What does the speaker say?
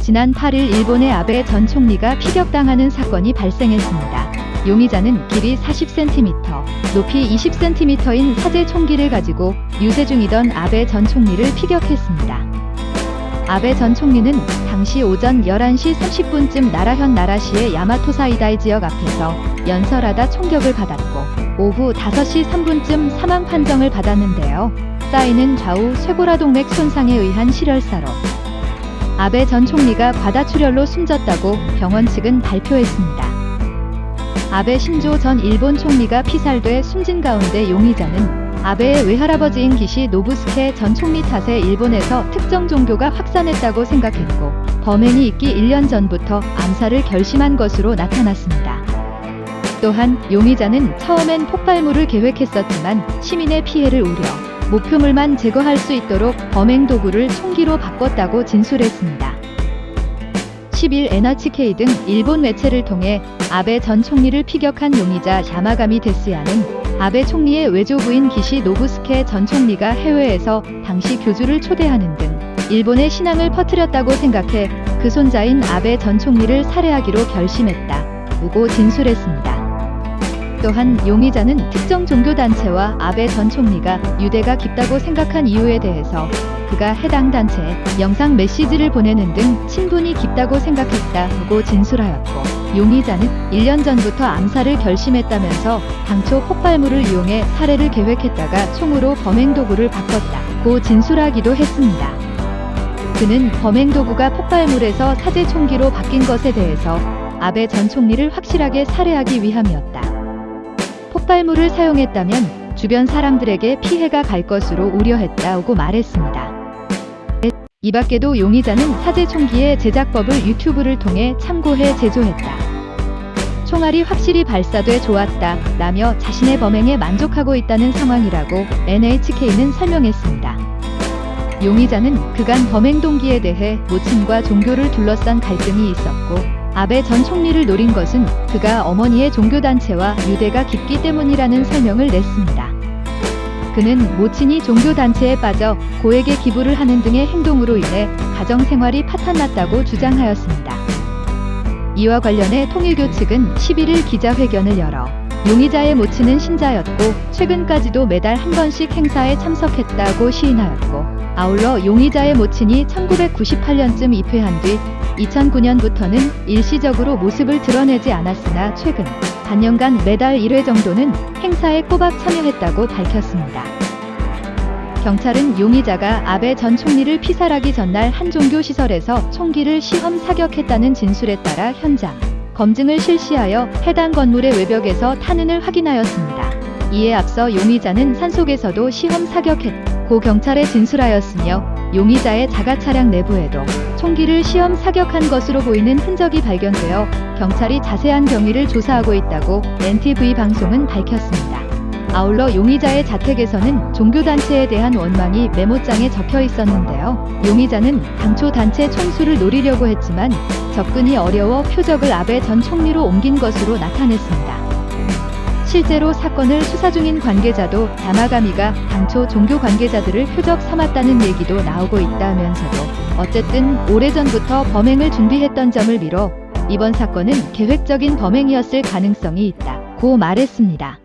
지난 8일 일본의 아베 전 총리가 피격당하는 사건이 발생했습니다. 용의자는 길이 40cm, 높이 20cm인 사제 총기를 가지고 유세 중이던 아베 전 총리를 피격했습니다. 아베 전 총리는 당시 오전 11시 30분쯤 나라현 나라시의 야마토사이다이 지역 앞에서 연설하다 총격을 받았고 오후 5시 3분쯤 사망 판정을 받았는데요. 쌓이는 좌우 쇄골화동맥 손상에 의한 실혈사로 아베 전 총리가 과다출혈로 숨졌다고 병원 측은 발표했습니다. 아베 신조 전 일본 총리가 피살돼 숨진 가운데 용의자는 아베의 외할아버지인 기시 노부스케 전 총리 탓에 일본에서 특정 종교가 확산했다고 생각했고 범행이 있기 1년 전부터 암살을 결심한 것으로 나타났습니다. 또한 용의자는 처음엔 폭발물을 계획했었지만 시민의 피해를 우려 목표물만 제거할 수 있도록 범행 도구를 총기로 바꿨다고 진술했습니다. 10일 NHK 등 일본 매체를 통해 아베 전 총리를 피격한 용의자 야마가미 데스야는 아베 총리의 외조부인 기시 노부스케 전 총리가 해외에서 당시 교주를 초대하는 등 일본의 신앙을 퍼뜨렸다고 생각해 그 손자인 아베 전 총리를 살해하기로 결심했다고 진술했습니다. 또한 용의자는 특정 종교단체와 아베 전 총리가 유대가 깊다고 생각한 이유에 대해서 그가 해당 단체에 영상 메시지를 보내는 등 친분이 깊다고 생각했다고 진술하였고 용의자는 1년 전부터 암살을 결심했다면서 당초 폭발물을 이용해 살해를 계획했다가 총으로 범행 도구를 바꿨다고 진술하기도 했습니다. 그는 범행 도구가 폭발물에서 사제 총기로 바뀐 것에 대해서 아베 전 총리를 확실하게 살해하기 위함이었다. 폭발물을 사용했다면 주변 사람들에게 피해가 갈 것으로 우려했다고 말했습니다. 이 밖에도 용의자는 사제 총기의 제작법을 유튜브를 통해 참고해 제조했다. 총알이 확실히 발사돼 좋았다 라며 자신의 범행에 만족하고 있다는 상황이라고 NHK는 설명했습니다. 용의자는 그간 범행 동기에 대해 모친과 종교를 둘러싼 갈등이 있었고 아베 전 총리를 노린 것은 그가 어머니의 종교단체와 유대가 깊기 때문이라는 설명을 냈습니다. 그는 모친이 종교단체에 빠져 고액의 기부를 하는 등의 행동으로 인해 가정생활이 파탄났다고 주장하였습니다. 이와 관련해 통일교 측은 11일 기자회견을 열어 용의자의 모친은 신자였고 최근까지도 매달 한 번씩 행사에 참석했다고 시인하였고 아울러 용의자의 모친이 1998년쯤 입회한 뒤 2009년부터는 일시적으로 모습을 드러내지 않았으나 최근 반년간 매달 1회 정도는 행사에 꼬박 참여했다고 밝혔습니다. 경찰은 용의자가 아베 전 총리를 피살하기 전날 한 종교시설에서 총기를 시험 사격했다는 진술에 따라 현장 검증을 실시하여 해당 건물의 외벽에서 탄흔을 확인하였습니다. 이에 앞서 용의자는 산속에서도 시험 사격했고 경찰에 진술하였으며 용의자의 자가 차량 내부에도 총기를 시험 사격한 것으로 보이는 흔적이 발견되어 경찰이 자세한 경위를 조사하고 있다고 NTV 방송은 밝혔습니다. 아울러 용의자의 자택에서는 종교단체에 대한 원망이 메모장에 적혀 있었는데요. 용의자는 당초 단체 총수를 노리려고 했지만 접근이 어려워 표적을 아베 전 총리로 옮긴 것으로 나타냈습니다. 실제로 사건을 수사 중인 관계자도 야마가미가 당초 종교 관계자들을 표적 삼았다는 얘기도 나오고 있다면서도 어쨌든 오래전부터 범행을 준비했던 점을 미뤄 이번 사건은 계획적인 범행이었을 가능성이 있다고 말했습니다.